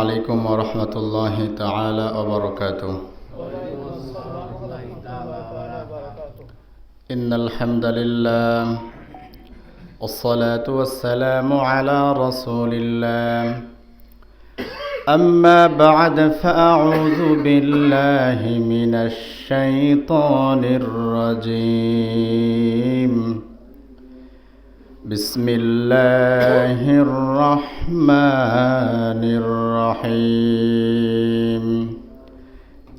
عليكم ورحمة الله تعالى وبركاته. إن الحمد لله والصلاة والسلام على رسول الله. أما بعد فأعوذ بالله من الشيطان الرجيم. بسم الله الرحمن الرحيم.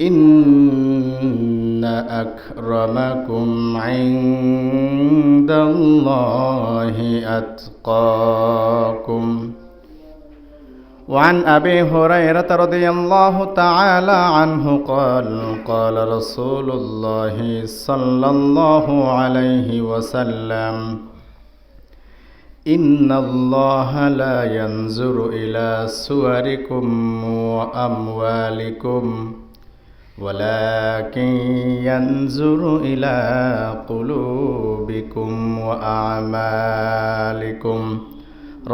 إن أكرمكم عند الله أتقاكم. وعن أبي هريرة رضي الله تعالى عنه قال قال رسول الله صلى الله عليه وسلم: إن الله لا ينظر إلى صوركم وأموالكم ولكن ينظر إلى قلوبكم وأعمالكم.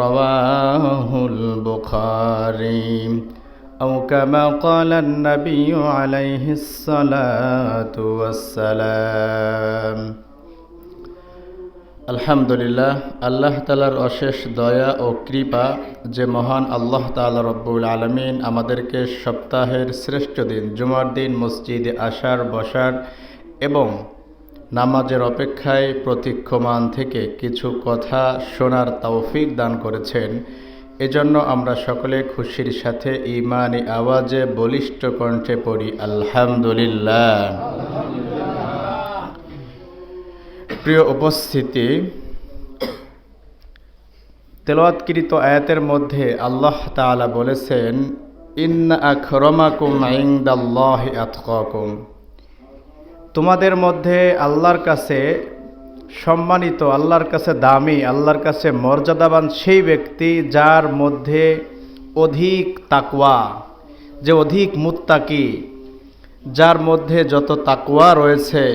رواه البخاري. أو كما قال النبي عليه الصلاة والسلام. আলহামদুলিল্লাহ, আল্লাহ তাআলার অশেষ দয়া ও কৃপা যে মহান আল্লাহ তাআলা রব্বুল আলামিন আমাদেরকে সপ্তাহের শ্রেষ্ঠ দিন জুমার দিন মসজিদে আসার, বসার এবং নামাজের অপেক্ষায় প্রতীক্ষমান থেকে কিছু কথা শোনার তৌফিক দান করেছেন। এজন্য আমরা সকলে খুশির সাথে ঈমানি আওয়াজে বলিষ্ঠ কণ্ঠে পড়ি আলহামদুলিল্লাহ। প্রিয় উপস্থিতি, তেলাওয়াতকৃত আয়াতের মধ্যে আল্লাহ তাআলা বলেছেন, ইন্না আকরামাকুম ইনদাল্লাহি আতকাকুম। তোমাদের মধ্যে আল্লাহর কাছে সম্মানিত, আল্লাহর কাছে দামি, আল্লাহর কাছে মর্যাদাবান সেই ব্যক্তি যার মধ্যে অধিক তাকওয়া, যে অধিক মুত্তাকি, যার মধ্যে যত তাকওয়া রয়েছে,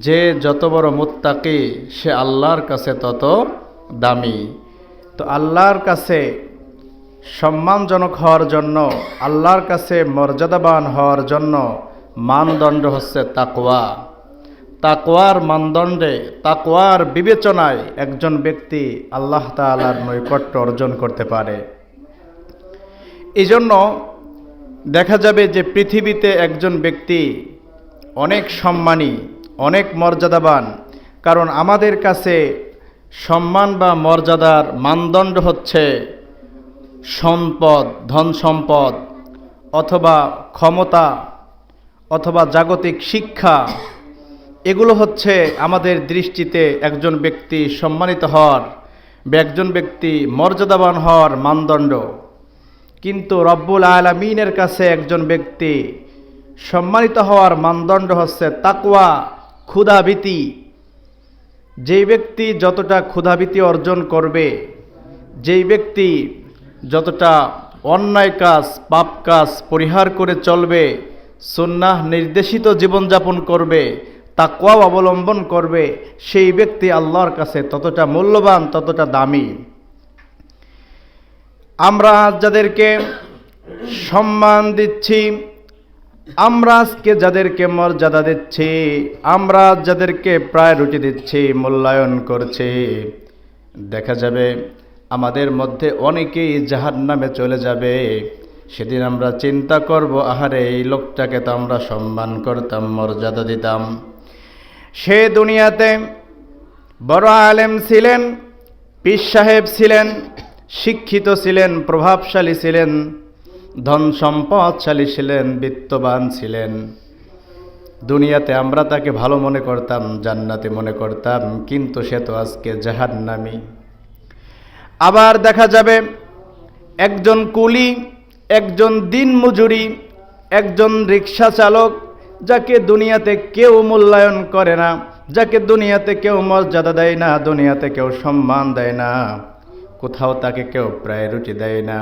যে যত বড় মুত্তাকি সে আল্লাহর কাছে তত দামি। তো আল্লাহর কাছে সম্মানজনক হওয়ার জন্য, আল্লাহর কাছে মর্যাদাবান হওয়ার জন্য মানদণ্ড হচ্ছে তাকওয়া। তাকওয়ার মানদণ্ডে, তাকওয়ার বিবেচনায় একজন ব্যক্তি আল্লাহ তাআলার নৈকট্য অর্জন করতে পারে। এই জন্য দেখা যাবে যে পৃথিবীতে একজন ব্যক্তি অনেক সম্মানী, অনেক মর্যাদাবান, কারণ আমাদের কাছে সম্মান বা মর্যাদার মানদণ্ড হচ্ছে সম্পদ, ধন সম্পদ, অথবা ক্ষমতা, অথবা জাগতিক শিক্ষা। এগুলো হচ্ছে আমাদের দৃষ্টিতে একজন ব্যক্তি সম্মানিত হওয়ার বা একজন ব্যক্তি মর্যাদাবান হওয়ার মানদণ্ড। কিন্তু রব্বুল আলামিনের কাছে একজন ব্যক্তি সম্মানিত হওয়ার মানদণ্ড হচ্ছে তাকওয়া, ক্ষুধাভীতি। যেই ব্যক্তি যতটা ক্ষুধাভীতি অর্জন করবে, যেই ব্যক্তি যতটা অন্যায় কাজ, পাপ কাজ পরিহার করে চলবে, সুন্নাহ নির্দেশিত জীবনযাপন করবে, তাকওয়া অবলম্বন করবে, সেই ব্যক্তি আল্লাহর কাছে ততটা মূল্যবান, ততটা দামি। আমরা যাদেরকে সম্মান দিচ্ছি, আমরা আজকে যাদেরকে মর্যাদা দিচ্ছি, আমরা যাদেরকে প্রায়োরিটি দিচ্ছি, মূল্যায়ন করছি, দেখা যাবে আমাদের মধ্যে অনেকেই জাহান্নামে চলে যাবে। সেদিন আমরা চিন্তা করব, আহারে এই লোকটাকে তো আমরা সম্মান করতাম, মর্যাদা দিতাম। সে দুনিয়াতে বড় আলেম ছিলেন, পীর সাহেব ছিলেন, শিক্ষিত ছিলেন, প্রভাবশালী ছিলেন, ধন সম্পদশালী ছিলেন, বিত্তবান ছিলেন। দুনিয়াতে আমরা তাকে ভালো মনে করতাম, জান্নাতি মনে করতাম, কিন্তু সে তো আজকে জাহান্নামী। আবার দেখা যাবে একজন কুলি, একজন দিনমজুরি, একজন রিক্সা চালক, যাকে দুনিয়াতে কেউ মূল্যায়ন করে না, যাকে দুনিয়াতে কেউ মর্যাদা দেয় না, দুনিয়াতে কেউ সম্মান দেয় না, কোথাও তাকে কেউ প্রায়োরিটি দেয় না,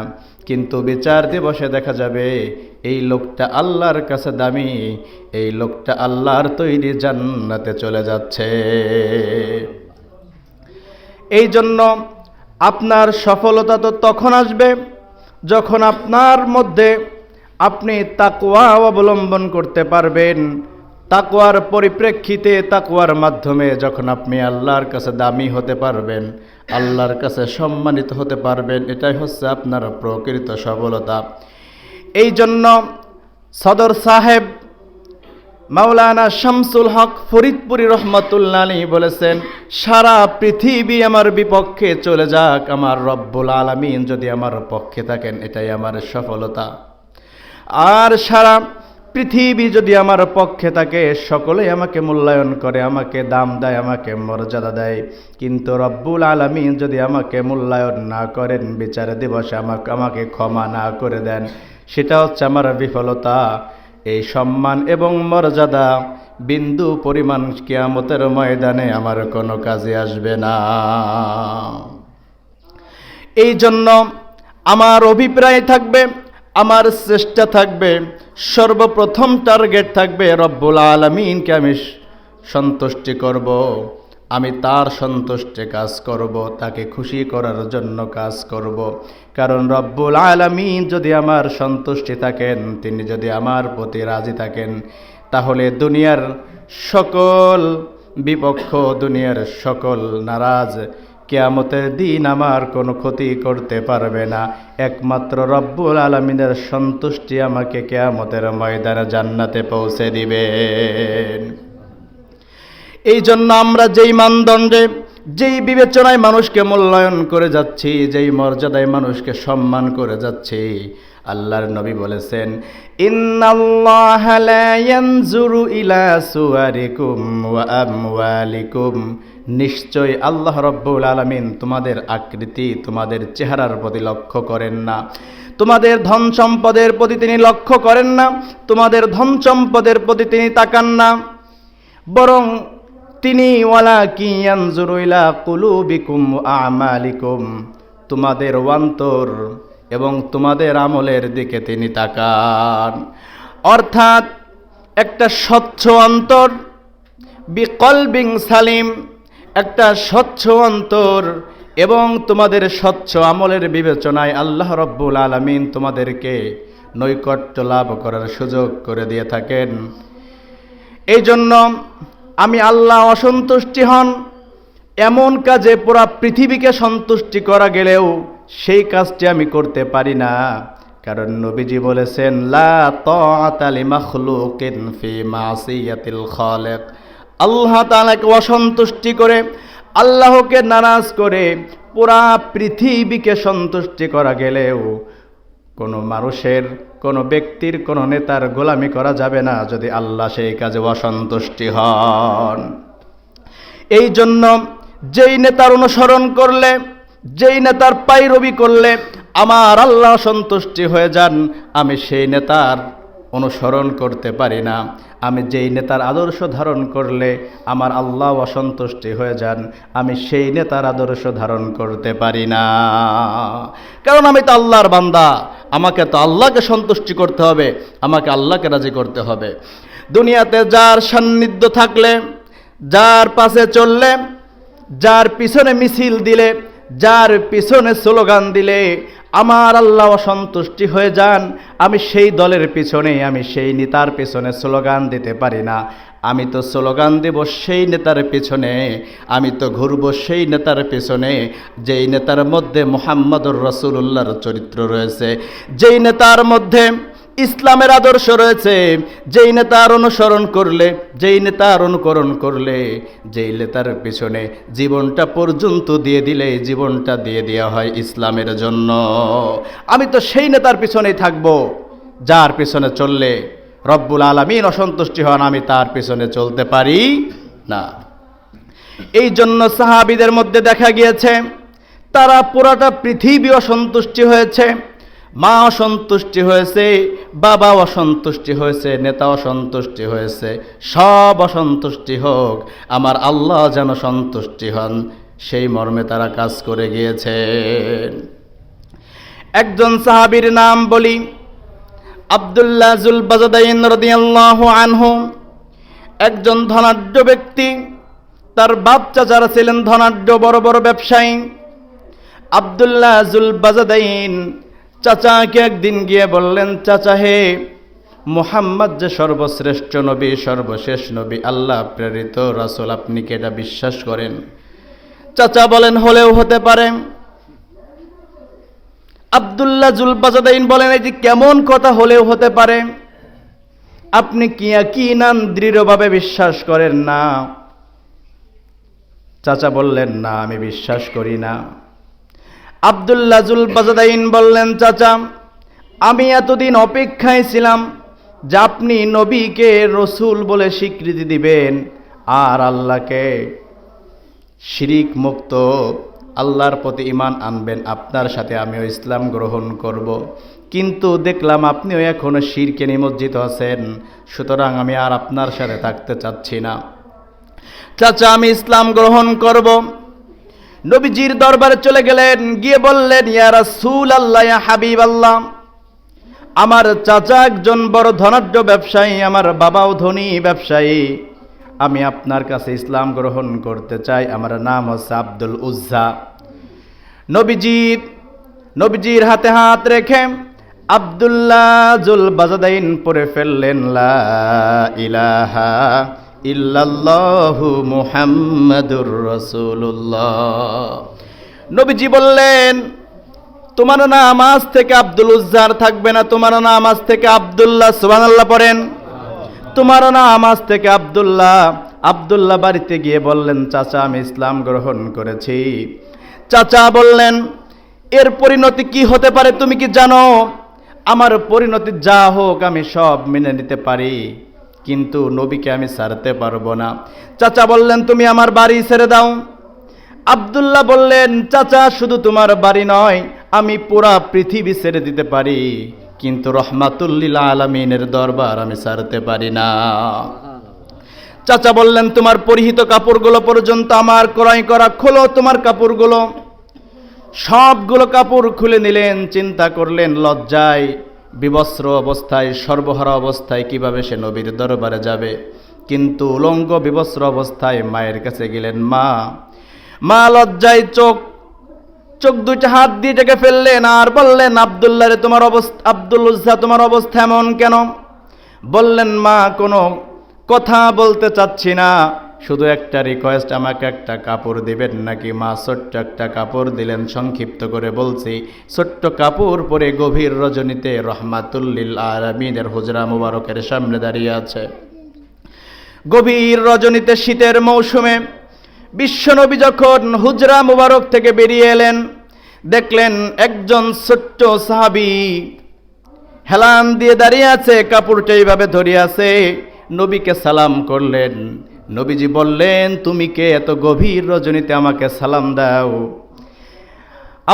কিন্তু বিচার দিবসে দেখা যাবে এই লোকটা আল্লাহর কাছে দামি, এই লোকটা আল্লাহর তৈরি জান্নাতে চলে যাচ্ছে। এই জন্য আপনার সফলতা তো তখন আসবে যখন আপনার মধ্যে আপনি তাকওয়া অবলম্বন করতে পারবেন, তাকওয়ার পরিপ্রেক্ষিতে তাকওয়ার মাধ্যমে যখন আপনি আল্লাহর কাছে দামি হতে পারবেন, আল্লাহর কাছে সম্মানিত হতে পারবেন, এটাই হচ্ছে আপনার প্রকৃত সফলতা। এই জন্য সদর সাহেব মাওলানা শামসুল হক ফরিদপুরি রহমাতুল্লাহ আলাইহি বলেছেন, সারা পৃথিবী আমার বিপক্ষে চলে যাক, আমার রব্বুল আলামিন যদি আমার পক্ষে থাকেন এটাই আমার সফলতা। আর সারা পৃথিবী যদি আমার পক্ষে থাকে, সকলেই আমাকে মূল্যায়ন করে, আমাকে দাম দেয়, আমাকে মর্যাদা দেয়, কিন্তু রব্বুল আলামিন যদি আমাকে মূল্যায়ন না করেন, বিচার দিবসে আমাকে ক্ষমা না করে দেন, সেটা হচ্ছে আমার বিফলতা। এই সম্মান এবং মর্যাদা বিন্দু পরিমাণ কিয়ামতের ময়দানে আমার কোনো কাজে আসবে না। এই জন্য আমার অভিপ্রায় থাকবে, আমার চেষ্টা থাকবে, সর্বপ্রথম টার্গেট থাকবে রব্বুল আলামিনকে আমি সন্তুষ্টি করব, আমি তার সন্তুষ্টে কাজ করব, তাকে খুশি করার জন্য কাজ করব। কারণ রব্বুল আলামিন যদি আমার সন্তুষ্টি থাকেন, তিনি যদি আমার প্রতি রাজি থাকেন, তাহলে দুনিয়ার সকল বিপক্ষ, দুনিয়ার সকল নারাজ কিয়ামতের দিন আমার কোনো ক্ষতি করতে পারবে না। একমাত্র রব্বুল আলামিনের সন্তুষ্টি আমাকে কিয়ামতের ময়দানে জান্নাতে পৌঁছে দিবেন। এই জন্য আমরা যেই মানদণ্ডে, যেই বিবেচনায় মানুষকে মূল্যায়ন করে যাচ্ছি, যেই মর্যাদায় মানুষকে সম্মান করে যাচ্ছি, আল্লাহর নবী বলেছেন, ইন্নাল্লাহা লা ইয়ানজুরু ইলা সুওয়ারিকুম ওয়া আমওয়ালিকুম, নিশ্চয় আল্লাহ রব্বুল আলামিন তোমাদের আকৃতি, তোমাদের চেহারার প্রতি লক্ষ্য করেন না, তোমাদের ধন সম্পদের প্রতি তিনি লক্ষ্য করেন না, তোমাদের ধন সম্পদের প্রতি তিনি তাকান না, বরং তিনি ওয়ালাকিন ইয়ানজুরু ইলা কুলুবিকুম ওয়া আমালিকুম, তোমাদের অন্তর এবং তোমাদের আমলের দিকে তিনি তাকান। অর্থাৎ একটা স্বচ্ছ অন্তর, বিকলবিন সালিম, একটা স্বচ্ছ অন্তর এবং তোমাদের স্বচ্ছ আমলের বিবেচনায় আল্লাহ রব্বুল আলামিন তোমাদেরকে নৈকট্য লাভ করার সুযোগ করে দিয়ে থাকেন। এই জন্য আমি আল্লাহ অসন্তুষ্টি হন এমন কাজে পুরা পৃথিবীকে সন্তুষ্টি করা গেলেও সেই কাজটি আমি করতে পারি না। কারণ নবীজি বলেছেন, লা তাআতা লিমাখলুকিন ফি মাসিয়াতিল খালিক, আল্লাহ তাআলাকে অসন্তুষ্টি করে, আল্লাহকে নারাজ করে পুরা পৃথিবীকে সন্তুষ্টি করা গেলেও কোনো মানুষের, কোনো ব্যক্তির, কোনো নেতার গোলামি করা যাবে না যদি আল্লাহ সেই কাজে অসন্তুষ্টি হন। এই জন্য যেই নেতার অনুসরণ করলে, যেই নেতার পায়রবি করলে আমার আল্লাহ সন্তুষ্টি হয়ে যান, আমি সেই নেতার অনুসরণ করতে পারি না। আমি যেই নেতার আদর্শ ধারণ করলে আমার আল্লাহ অসন্তুষ্টি হয়ে যান, আমি সেই নেতার আদর্শ ধারণ করতে পারি না। কারণ আমি তো আল্লাহর বান্দা, আমাকে তো আল্লাহকে সন্তুষ্টি করতে হবে, আমাকে আল্লাহকে রাজি করতে হবে। দুনিয়াতে যার সান্নিধ্য থাকলে, যার পাশে চললে, যার পিছনে মিছিল দিলে, যার পিছনে স্লোগান দিলে আমার আল্লাহ অসন্তুষ্টি হয়ে যান, আমি সেই দলের পিছনে, আমি সেই নেতার পিছনে স্লোগান দিতে পারি না। আমি তো স্লোগান দেব সেই নেতার পিছনে, আমি তো ঘুরব সেই নেতার পিছনে যেই নেতার মধ্যে মুহাম্মদুর রাসূলুল্লাহর চরিত্র রয়েছে, যেই নেতার মধ্যে ইসলামের আদর্শ রয়েছে, যেই নেতার অনুসরণ করলে, যেই নেতার অনুকরণ করলে, যেই নেতার পিছনে জীবনটা পর্যন্ত দিয়ে দিলে, জীবনটা দিয়ে দেওয়া হয় ইসলামের জন্য, আমি তো সেই নেতার পিছনেই থাকব। যার পিছনে চললে রব্বুল আলামিন অসন্তুষ্টি হন, আমি তার পিছনে চলতে পারি না। এই জন্য সাহাবীদের মধ্যে দেখা গিয়েছে তারা পুরাটা পৃথিবী অসন্তুষ্টি হয়েছে, মা অসন্তুষ্টি হয়েছে, বাবা অসন্তুষ্টি হয়েছে, নেতা অসন্তুষ্টি হয়েছে, সব অসন্তুষ্টি হোক, আমার আল্লাহ যেন সন্তুষ্টি হন, সেই মর্মে তারা কাজ করে গিয়েছেন। একজন সাহাবীর নাম বলি, আব্দুল্লাহ যুল বাজদাইন রাদিয়াল্লাহু আনহু। একজন ধনাঢ্য ব্যক্তি, তার বাপ চাচারা ছিলেন ধনাঢ্য বড় বড় ব্যবসায়ী। আব্দুল্লাহ যুল বাজদাইন চাচাকে একদিন গিয়ে বললেন, চাচা হে, মুহাম্মদ যে সর্বশ্রেষ্ঠ নবী, সর্বশেষ নবী, আল্লাহ প্রেরিত রাসূল, আপনি কি এটা বিশ্বাস করেন? চাচা বলেন, হলেও হতে পারে। আব্দুল্লাহ জুলবাজাদাইন বলেন, এই যে কেমন কথা হলেও হতে পারে? আপনি কি ইয়াকিনান দৃঢ়ভাবে বিশ্বাস করেন না? চাচা বললেন, না, আমি বিশ্বাস করি না। আব্দুল্লাহ জুলবাজাদাইন বললেন, চাচা, আমি এতদিন অপেক্ষায় ছিলাম যে আপনি নবীকে রসুল বলে স্বীকৃতি দিবেন আর আল্লাহকে শিরিক মুক্ত, আল্লাহর প্রতি ঈমান আনবেন, আপনার সাথে আমিও ইসলাম গ্রহণ করব। কিন্তু দেখলাম আপনিও এখনো শিরকে নিমজ্জিত আছেন, সুতরাং আমি আর আপনার সাথে থাকতে চাচ্ছি না। চাচা, আমি ইসলাম গ্রহণ করব। নবীজির দরবারে চলে গেলেন, গিয়ে বললেন, ইয়া রাসূলুল্লাহ, ইয়া হাবিবাল্লাহ, আমার চাচা একজন বড় ধনাঢ্য ব্যবসায়ী, আমার বাবাও ধনী ব্যবসায়ী, আমি আপনার কাছে ইসলাম গ্রহণ করতে চাই। আমার নাম হচ্ছে আব্দুল উজ্জা। নবীজির হাতে হাত রেখে আব্দুল্লাহ জুলবাজাদাইন পড়ে ফেললেন, লা ইলাহা ইল্লাল্লাহু মুহাম্মাদুর রাসূলুল্লাহ। নবীজি বললেন, তোমার নাম আজ থেকে আব্দুল উজ্জার থাকবে না, তোমার নাম আজ থেকে আব্দুল্লাহ। সুবহানাল্লাহ পড়েন। তোমার নাম আজ থেকে আব্দুল্লাহ। আব্দুল্লাহ বাড়িতে গিয়ে বললেন, চাচা, আমি ইসলাম গ্রহণ করেছি। চাচা বললেন, এর পরিণতি কি হতে পারে তুমি কি জানো? আমার পরিণতি যা হোক আমি সব মেনে নিতে পারি, কিন্তু নবীকে আমি ছাড়তে পারবো না। চাচা বললেন, তুমি আমার বাড়ি ছেড়ে দাও। আব্দুল্লাহ বললেন, চাচা, শুধু তোমার বাড়ি নয়, আমি পুরা পৃথিবী ছেড়ে দিতে পারি, কিন্তু রহমাতুল লিল আলামিনের দরবার আমি ছাড়তে পারি না। চাচা বললেন, তোমার পরিহিত কাপড়গুলো পর্যন্ত আমার ক্রয় করা, খোলো তোমার কাপড়গুলো। সবগুলো কাপড় খুলে নিলেন। চিন্তা করলেন, লজ্জায় বিবস্ত্র অবস্থায়, সর্বহারা অবস্থায় কিভাবে সে নবীর দরবারে যাবে। কিন্তু উলঙ্গ বিবস্ত্র অবস্থায় মায়ের কাছে গেলেন। মা লজ্জায় চোখ দুইটা হাত দিয়ে ডেকে ফেললেন আর বললেন, আব্দুল্লাহ রে, তোমার অবস্থা, আব্দুল উজ্জা, তোমার অবস্থা এমন কেন? বললেন, মা, কোনো কথা বলতে চাচ্ছি না, শুধু একটা রিকোয়েস্ট, আমাকে একটা কাপড় দিবেন নাকি? মা ছোট্ট একটা কাপড় দিলেন। সংক্ষিপ্ত করে বলছি, ছোট্ট কাপড় পরে গভীর রজনীতে রহমাতুল লিল আলামিনের হুজরা মুবারকের সামনে দাঁড়িয়ে আছে। গভীর রজনীতে, শীতের মৌসুমে বিশ্বনবী যখন হুজরা মুবারক থেকে বেরিয়ে এলেন, দেখলেন একজন ছোট্ট সাহাবী হেলান দিয়ে দাঁড়িয়ে আছে, কাপড়টা এইভাবে ধরে আছে। নবীকে সালাম করলেন। নবীজি বললেন, তুমি কে? এত গভীর রজনীতে আমাকে সালাম দাও।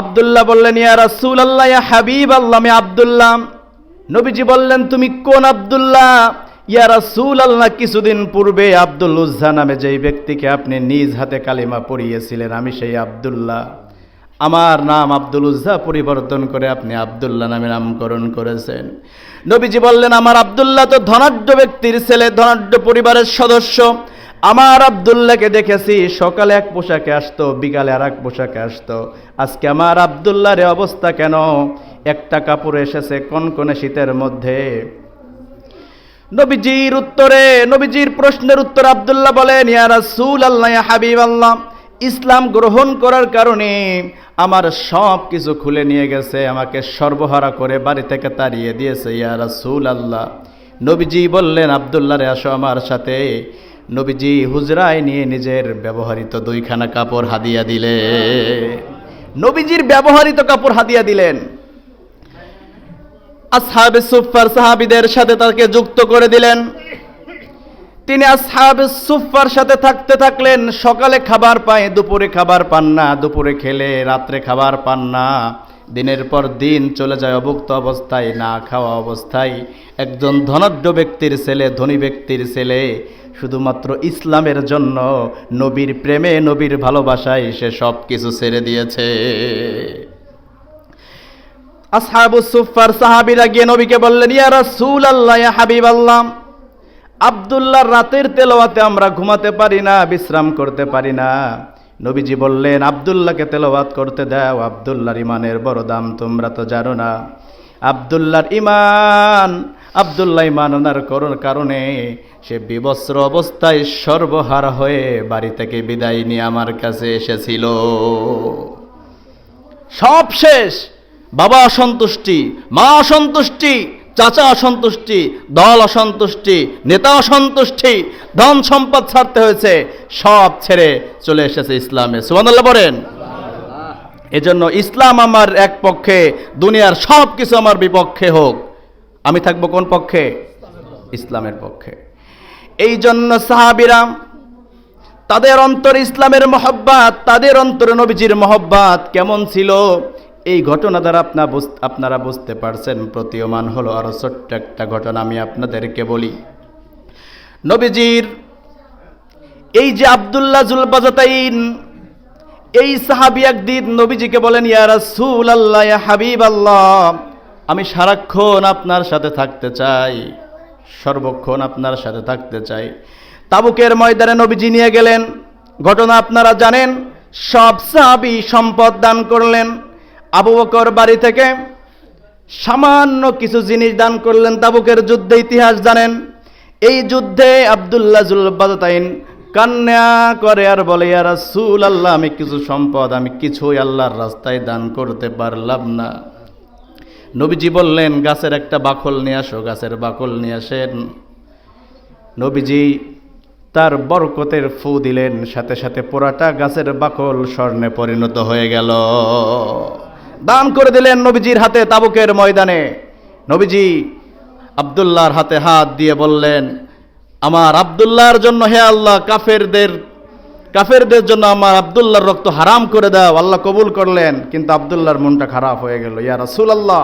আব্দুল্লাহ বললেন, ইয়া রাসূলুল্লাহ, ইয়া হাবিবাল্লাহ, আমি আব্দুল্লাহ। নবীজি বললেন, তুমি কোন আব্দুল্লাহ? ইয়া রাসূলুল্লাহ, কিছুদিন পূর্বে আব্দুল উজ্জা নামে যেই ব্যক্তিকে আপনি নিজ হাতে কালিমা পড়িয়েছিলেন, আমি সেই আব্দুল্লাহ। আমার নাম আব্দুল উজ্জা পরিবর্তন করে আপনি আব্দুল্লাহ নামে নামকরণ করেছেন। নবীজি বললেন, আমার আব্দুল্লাহ তো ধনাঢ্য ব্যক্তির ছেলে, ধনাঢ্য পরিবারের সদস্য। আমার আব্দুল্লাহকে দেখেছি সকালে এক পোশাকে আসতো, বিকালে আর এক পোশাকে আসতো। আজকে আমার আব্দুল্লাহর অবস্থা কেন? একটা কাপড় এসেছে কনকনে শীতের মধ্যে। নবীজির প্রশ্নের উত্তর আব্দুল্লাহ বলেন, ইয়া রাসূলুল্লাহ, ইয়া হাবিবাল্লাহ, ইসলাম গ্রহণ করার কারণে আমার সব কিছু খুলে নিয়ে গেছে, আমাকে সর্বহারা করে বাড়ি থেকে তাড়িয়ে দিয়েছে, ইয়া রাসূলুল্লাহ। নবীজি বললেন, আব্দুল্লাহ রে, আসো আমার সাথে। নবীজি হুজরায় নিয়ে নিজের ব্যবহৃত দুইখানা কাপড় হাদিয়া দিলেন। নবীজির ব্যবহৃত কাপড় হাদিয়া দিলেন। আসহাবে সুফফার সাহাবীদের সাথে তাকে যুক্ত করে দিলেন। তিনি আসহাবে সুফফার সাথে থাকতে থাকলেন। সকালে খাবার পায়, দুপুরে খাবার পান না, দুপুরে খেলে রাত্রে খাবার পান না। দিনের পর দিন চলে যায় অভুক্ত অবস্থায়, না খাওয়া অবস্থায়। একজন ধনাঢ্য ব্যক্তির ছেলে, ধনী ব্যক্তির ছেলে, শুধুমাত্র ইসলামের জন্য, নবীর প্রেমে, নবীর ভালোবাসায় সে সব কিছু ছেড়ে দিয়েছে। আসহাবুস সুফফার সাহাবীরা গিয়ে নবীকে বললেন, ইয়া রাসূলুল্লাহ, ইয়া হাবিবাল্লাহ, আব্দুল্লাহর রাতের তেলাওয়াতে আমরা ঘুমাতে পারি না, বিশ্রাম করতে পারি না। নবীজি বললেন, আব্দুল্লাহকে তেলাওয়াত করতে দাও, আব্দুল্লাহর ইমানের বড় দাম তোমরা তো জানো না। আব্দুল্লাহ ইমান আনার কারণে সে বিবস্ত্র অবস্থায় সর্বহারা হয়ে বাড়ি থেকে বিদায় নিয়ে আমার কাছে এসেছিল। সব শেষ, বাবা অসন্তুষ্টি, মা অসন্তুষ্টি, চাচা অসন্তুষ্টি, দল অসন্তুষ্টি, নেতা অসন্তুষ্টি, ধন সম্পদ ছাড়তে হয়েছে, সব ছেড়ে চলে এসেছে ইসলামে। সুবহানাল্লাহ বলেন। এজন্য ইসলাম আমার এক পক্ষে, দুনিয়ার সব কিছু আমার বিপক্ষে হোক, আমি থাকবো কোন পক্ষে? ইসলামের পক্ষে। এই জন্য সাহাবীরা, তাদের অন্তরে ইসলামের মহব্বত, তাদের অন্তরে নবীজির মহব্বত কেমন ছিল, এই ঘটনা দ্বারা আপনারা বুঝতে পারছেন। প্রতীয়মান হলো আরো ছোট্ট একটা ঘটনা আমি আপনাদেরকে বলি। নবীজির এই যে আব্দুল্লাহ জুলবাজাতাইন, এই সাহাবী একদিন নবীজিকে বলেন, ইয়া রাসূলুল্লাহ, ইয়া হাবিবাল্লাহ, আমি সারাক্ষণ আপনার সাথে থাকতে চাই, সর্বক্ষণ আপনার সাথে থাকতে চাই। তাবুকের ময়দানে নবীজি নিয়ে গেলেন, ঘটনা আপনারা জানেন। সব সাহাবী সম্পদ দান করলেন। আবু বকর বাড়ি থেকে সামান্য কিছু জিনিস দান করলেন। তাবুকের যুদ্ধে ইতিহাস জানেন। এই যুদ্ধে আব্দুল্লাহ জুলবাজাতাইন কান্না করে আর বলে, ইয়া রাসূলুল্লাহ, আমি কিছু সম্পদ, আমি কিছুই আল্লাহর রাস্তায় দান করতে পারলাম না। নবীজি বললেন, গাছের একটা বাকল নিয়ে আসো। গাছের বাকল নিয়ে আসেন। নবীজি তার বরকতের ফু দিলেন, সাথে সাথে পুরাটা গাছের বাকল স্বর্ণে পরিণত হয়ে গেল। দান করে দিলেন নবীজির হাতে তাবুকের ময়দানে। নবীজি আব্দুল্লাহর হাতে হাত দিয়ে বললেন, আমার আব্দুল্লাহর জন্য হে আল্লাহ, কাফেরদের জন্য আমার আব্দুল্লাহর রক্ত হারাম করে দাও। আল্লাহ কবুল করলেন, কিন্তু আব্দুল্লাহর মনটা খারাপ হয়ে গেল। ইয়া রাসূলুল্লাহ,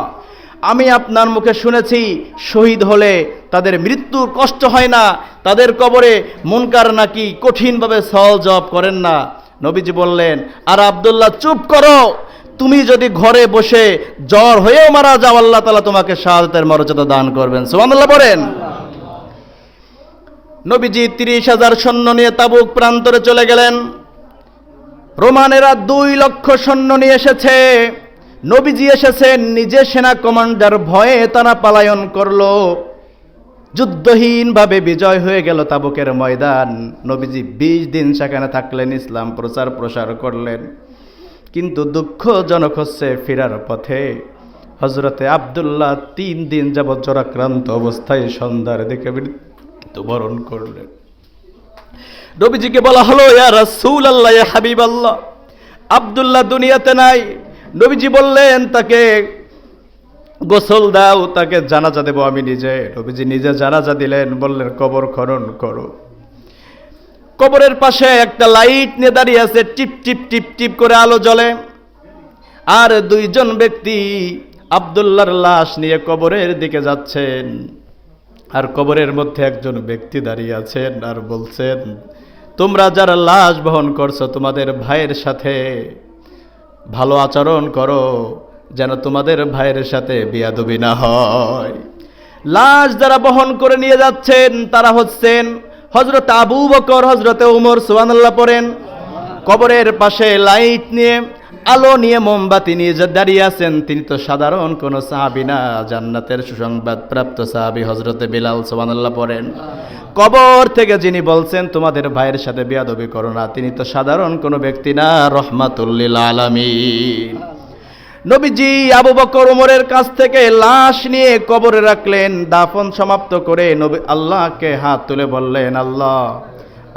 আমি আপনার মুখে শুনেছি শহীদ হলে তাদের মৃত্যুর কষ্ট হয় না, তাদের কবরে মুনকার নাকি কঠিনভাবে সওয়াল জবাব করেন না। নবীজি বললেন, আর আব্দুল্লাহ চুপ করো, তুমি যদি ঘরে বসে জ্বর হয়েও মারা যাও, আল্লাহ তাআলা তোমাকে শাহাদাতের মর্যাদা দান করবেন। সুবহানাল্লাহ বলেন। নবীজি 30,000 সৈন্য নিয়ে তাবুক প্রান্তরে চলে গেলেন। রোমানেরা 2 লক্ষ সৈন্য নিয়ে এসেছে। নবীজি এসেছেন, নিজে সেনা কমান্ডার, ভয়ে তারা পলায়ন করলো। যুদ্ধহীনভাবে বিজয় হয়ে গেল তাবুকের ময়দান। নবীজি 20 দিন সেখানে থাকলেন, ইসলাম প্রসার করলেন। কিন্তু দুঃখজনক হচ্ছে, ফেরার পথে হযরতে আব্দুল্লাহ 3 দিন যাবৎ জ্বরাক্রান্ত অবস্থায় সন্ধ্যার দিকে মৃত্যুবরণ করলেন। নবীজিকে বলা হলো, ইয়া রাসূলুল্লাহ, ইয়া হাবিবাল্লাহ, আব্দুল্লাহ দুনিয়াতে নাই। নবীজি বললেন, তাকে গোসল দাও, তাকে জানাজা দেব আমি নিজে। নবীজি নিজে জানাজা দিলেন, বললেন, কবর খনন করো। কবরের পাশে একটা লাইট নিয়ে দাঁড়িয়ে আছে, টিপ টিপ টিপ টিপ করে আলো জ্বলে। আর 2 জন ব্যক্তি আব্দুল্লাহর লাশ নিয়ে কবরের দিকে যাচ্ছেন। আর কবরের মধ্যে একজন ব্যক্তি দাঁড়িয়ে আছেন আর বলছেন, তোমরা যারা লাশ বহন করছো, তোমাদের ভাইয়ের সাথে ভালো আচরণ করো, যেন তোমাদের ভাইয়ের সাথে বিয়াদবি না হয়। লাশ যারা বহন করে নিয়ে যাচ্ছেন তারা হচ্ছেন হযরত আবু বকর, হযরত উমর। সুবহানাল্লাহ পড়েন। কবরের পাশে লাইট নিয়ে, আলো নিয়ে, মোমবাতি নিয়ে যে দাঁড়িয়ে আছেন, তিনি তো সাধারণ কোন সাহাবী না, জান্নাতের সুসংবাদ প্রাপ্ত সাহাবী হযরতে বিলাল। সুবহানাল্লাহ পড়েন। কবর থেকে যিনি বলছেন তোমাদের ভাইয়ের সাথে বিয়াদবি করো না, তিনি তো সাধারণ কোনো ব্যক্তি না, রহমাতুল লিল আলামিন। নবীজি আবু বকর উমরের কাছ থেকে লাশ নিয়ে কবরে রাখলেন। দাফন সমাপ্ত করে নবী আল্লাহকে হাত তুলে বললেন, আল্লাহ,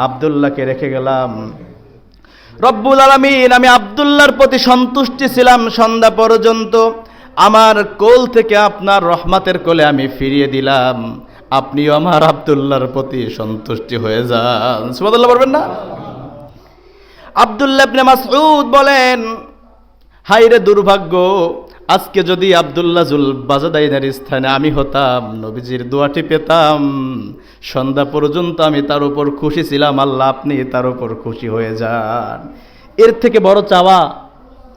আব্দুল্লাহকে রেখে গেলাম। রব্বুল আলামিন, আমি আব্দুল্লাহর প্রতি সন্তুষ্টি ছিলাম সন্ধ্যা পর্যন্ত, আমার কোল থেকে আপনার রহমতের কোলে আমি ফিরিয়ে দিলাম। আপনিও আমার আব্দুল্লাহর প্রতি সন্তুষ্টি হয়ে যান। সুবহানাল্লাহ বলবেন না? আব্দুল্লাহ ইবনে মাসউদ বলেন, হায়রে দুর্ভাগ্য, আজকে যদি আব্দুল্লাহ জুলবাজাদাইনের স্থানে আমি হতাম, নবীজির দোয়াটি পেতাম, সন্ধ্যা পর্যন্ত আমি তার উপর খুশি ছিলাম। আল্লাহ, আপনি তার উপর খুশি হয়ে যান। এর থেকে বড় চাওয়া,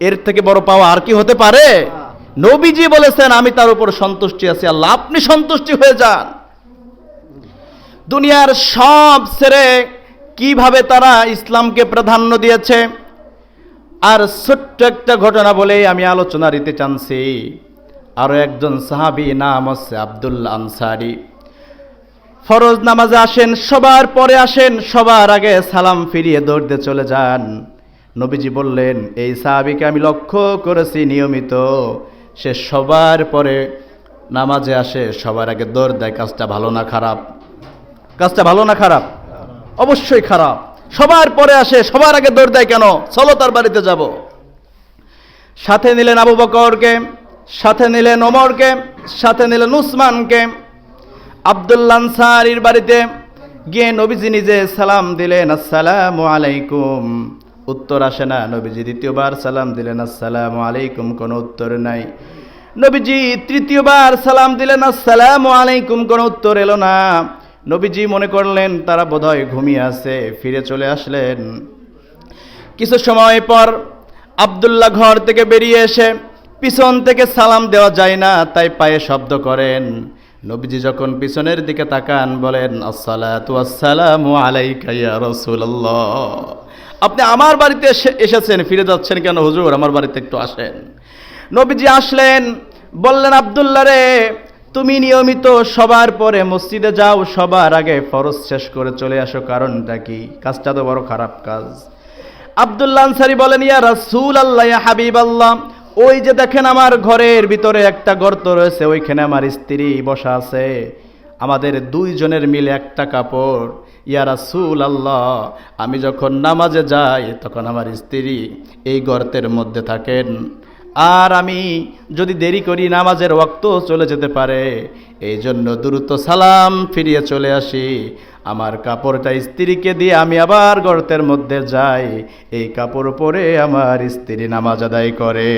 এর থেকে বড় পাওয়া আর কি হতে পারে? নবীজি বলেছেন, আমি তার উপর সন্তুষ্টি আছি, আল্লাহ আপনি সন্তুষ্টি হয়ে যান। দুনিয়ার সব ছেড়ে কিভাবে তারা ইসলামকে প্রাধান্য দিয়েছে, আর ছোট্ট একটা ঘটনা বলেই আমি আলোচনা দিতে চাচ্ছি। আরো একজন সাহাবী নাম হচ্ছে আব্দুল্লাহ আনসারী। ফরজ নামাজে আসেন, সবার পরে আসেন, সবার আগে সালাম ফিরিয়ে দৌড়তে চলে যান। নবীজি বললেন, এই সাহাবীকে আমি লক্ষ্য করেছি নিয়মিত সে সবার পরে নামাজে আসে, সবার আগে দৌড় দেয়। কাজটা ভালো না খারাপ? কাজটা ভালো না খারাপ? অবশ্যই খারাপ। সবার পরে আসে, সবার আগে দৌড় দেয় কেন? চলো তার বাড়িতে যাব। সাথে নিলেন আবু বকরকে, সাথে নিলেন ওমরকে, সাথে নিলেন উসমানকে। আব্দুল্লাহ আনসারীর বাড়িতে গিয়ে নবীজি নিজে সালাম দিলেন, আসসালামু আলাইকুম। উত্তর আসে না। নবীজি দ্বিতীয়বার সালাম দিলেন, আসসালামু আলাইকুম, কোনো উত্তর নাই। নবীজি তৃতীয়বার সালাম দিলেন, আসসালামু আলাইকুম, কোনো উত্তর এলো না। নবীজি মনে করলেন তারা বোধহয় ঘুমিয়ে আছে, ফিরে চলে আসলেন। কিছু সময় পর আব্দুল্লাহ ঘর থেকে বেরিয়ে এসে পিছন থেকে সালাম দেওয়া যায় না, তাই পায়ে শব্দ করেন। নবীজি যখন পিছনের দিকে তাকান, বলেন, আসসালাতু আসসালামু আলাইকা ইয়া রাসূলুল্লাহ। আপনি আমার বাড়িতে এসেছেন, ফিরে যাচ্ছেন কেন হুজুর? আমার বাড়িতে একটু আসেন। নবীজি আসলেন, বললেন, আব্দুল্লাহ রে, তুমি নিয়মিত সবার পরে মসজিদে যাও, সবার আগে ফরজ শেষ করে চলে আসো, কারণটা কি? কাজটা তো বড় খারাপ কাজ। আব্দুল্লাহ আনসারী বলেন, ইয়া রাসূলুল্লাহ, ইয়া হাবিবাল্লাহ, ওই যে দেখেন আমার ঘরের ভিতরে একটা গর্ত রয়েছে, ওইখানে আমার স্ত্রী বসা আছে, আমাদের দুইজনের মিলে একটা কাপড়। ইয়া রাসূলুল্লাহ, আমি যখন নামাজে যাই তখন আমার স্ত্রী এই গর্তের মধ্যে থাকেন, আর আমি যদি দেরি করি নামাজের ওয়াক্ত চলে যেতে পারে, এই জন্য দ্রুত সালাম ফিরিয়ে চলে আসি। আমার কাপড়টা স্ত্রীকে দিয়ে আমি আবার গর্তের মধ্যে যাই, এই কাপড় পরে আমার স্ত্রী নামাজ আদায় করে।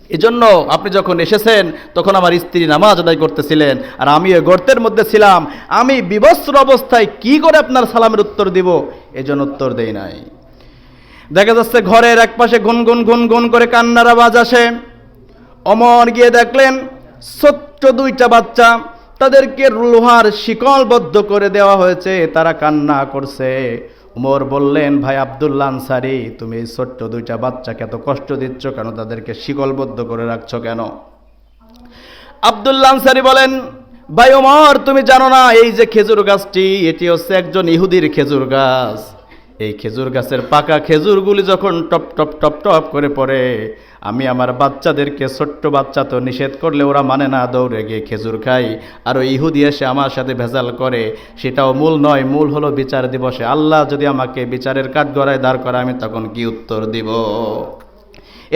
এজন্য আপনি যখন এসেছেন তখন আমার স্ত্রী নামাজ আদায় করতেছিলেন, আর আমি ওই গর্তের মধ্যে ছিলাম। আমি বিবস্ত্র অবস্থায় কি করে আপনার সালামের উত্তর দিব? এজন্য উত্তর দেই নাই। দেখা যাচ্ছে ঘরের একপাশে গুনগুন গুনগুন করে কান্নার আওয়াজ আসে। ওমর গিয়ে দেখলেন ছোট্ট দুইটা বাচ্চা, তাদেরকে লোহার শিকলবদ্ধ করে দেওয়া হয়েছে, তারা কান্না করছে। ওমর বললেন, ভাই আব্দুল্লাহ আনসারী, তুমি এই ছোট্ট দুইটা বাচ্চাকে এত কষ্ট দিচ্ছ কেন? তাদেরকে শিকলবদ্ধ করে রাখছো কেন? আব্দুল্লাহ আনসারী বলেন, ভাই ওমর, তুমি জানো না এই যে খেজুর গাছটি, এটি হচ্ছে একজন ইহুদির খেজুর গাছ। এই খেজুর গাছের পাকা খেজুরগুলি যখন টপ টপ টপ টপ করে পড়ে, আমি আমার বাচ্চাদেরকে, ছোট্ট বাচ্চা তো নিষেধ করলে ওরা মানে না, দৌড়ে গিয়ে খেজুর খাই, আর ওই ইহুদি এসে আমার সাথে ভেজাল করে। সেটাও মূল নয়, মূল হলো বিচার দিবসে আল্লাহ যদি আমাকে বিচারের কাঠগড়ায় দাঁড় করে, আমি তখন কি উত্তর দিব?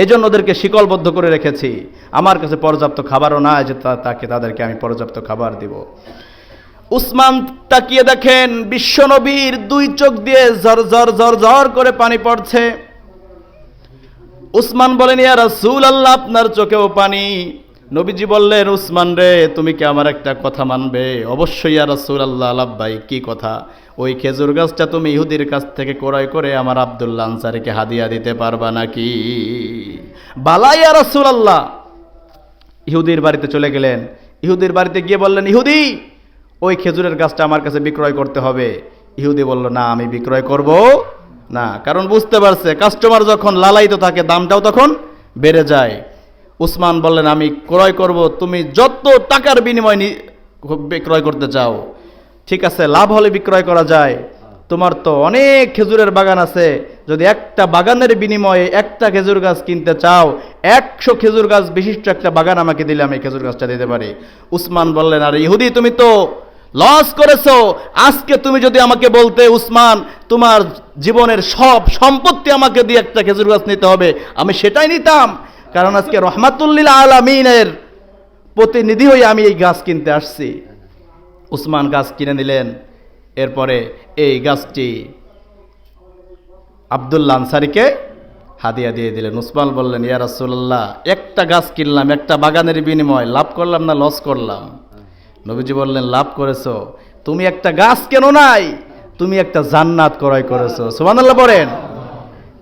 এজন্য ওদেরকে শিকলবদ্ধ করে রেখেছি। আমার কাছে পর্যাপ্ত খাবারও নাই যে তাদেরকে আমি পর্যাপ্ত খাবার দিব। উসমান তাকিয়ে দেখেন বিশ্বনবীর দুই চোখ দিয়ে ঝর ঝর ঝর ঝর করে পানি পড়ছে। উসমান বলেন, ইয়া রাসূলুল্লাহ, আপনার চোখেও পানি। নবীজি বললেন, উসমান রে, তুমি কি আমার একটা কথা মানবে? অবশ্যই ইয়া রাসূলুল্লাহ, লাব্বাইক। কি কথা? ওই খেজুর গাছটা তুমি ইহুদির কাছ থেকে ক্রয় করে আমার আব্দুল্লাহ আনসারীকে হাদিয়া দিতে পারবা নাকি? বালা ইয়া রাসূলুল্লাহ। ইহুদির বাড়িতে চলে গেলেন। ইহুদির বাড়িতে গিয়ে বললেন, ইহুদি, ওই খেজুরের গাছটা আমার কাছে বিক্রয় করতে হবে। ইহুদি বলল, না, আমি বিক্রয় করব না, কারণ বুঝতে পারছে কাস্টমার যখন লালায়িত থাকে দামটাও তখন বেড়ে যায়। উসমান বললেন, আমি ক্রয় করব, তুমি যত টাকার বিনিময় বিক্রয় করতে চাও। ঠিক আছে, লাভ হলে বিক্রয় করা যায়। তোমার তো অনেক খেজুরের বাগান আছে, যদি একটা বাগানের বিনিময়ে একটা খেজুর গাছ কিনতে চাও, 100 খেজুর গাছ বিশিষ্ট একটা বাগান আমাকে দিলে আমি খেজুর গাছটা দিতে পারি। উসমান বললেন, আরে ইহুদি, তুমি তো লস করেছো। আজকে তুমি যদি আমাকে বলতে, উসমান, তোমার জীবনের সব সম্পত্তি আমাকে দিয়ে একটা খেজুর গাছ নিতে হবে, আমি সেটাই নিতাম, কারণ আজকে রহমাতুল্লিল আলামিনের প্রতিনিধি হয়ে আমি এই গাছ কিনতে আসছি। উসমান গাছ কিনে নিলেন। এরপরে এই গাছটি আব্দুল্লাহ আনসারীকে হাদিয়া দিয়ে দিলেন। উসমান বললেন, ইয়া রাসূলুল্লাহ, একটা গাছ কিনলাম, একটা বাগানের বিনিময়, লাভ করলাম না লস করলাম? নবীজি বললেন, লাভ করেছো। তুমি একটা গাছ কেন নাই, তুমি একটা জান্নাত ক্রয় করেছো। সুবহানাল্লাহ বলেন।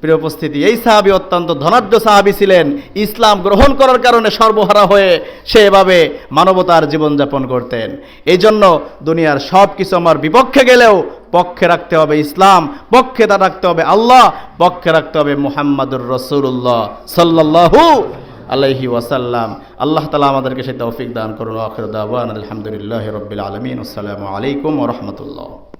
প্রিয় উপস্থিতি, এই সাহাবী অত্যন্ত ধনাঢ্য সাহাবী ছিলেন। ইসলাম গ্রহণ করার কারণে সর্বহারা হয়ে সে এভাবে মানবতার জীবনযাপন করতেন। এই জন্য দুনিয়ার সব কিছু আমার বিপক্ষে গেলেও পক্ষে রাখতে হবে ইসলাম, পক্ষে রাখতে হবে আল্লাহ, পক্ষে রাখতে হবে মুহাম্মাদুর রাসূলুল্লাহ সাল্লাল্লাহু আলাইহি ওয়াসাল্লাম। আল্লাহ তাআলা আমাদেরকে সেই তৌফিক দান করুন। আখির দাওয়ানা আলহামদুলিল্লাহি রাব্বিল আলামিন। আসসালামু আলাইকুম ওয়া রাহমাতুল্লাহ।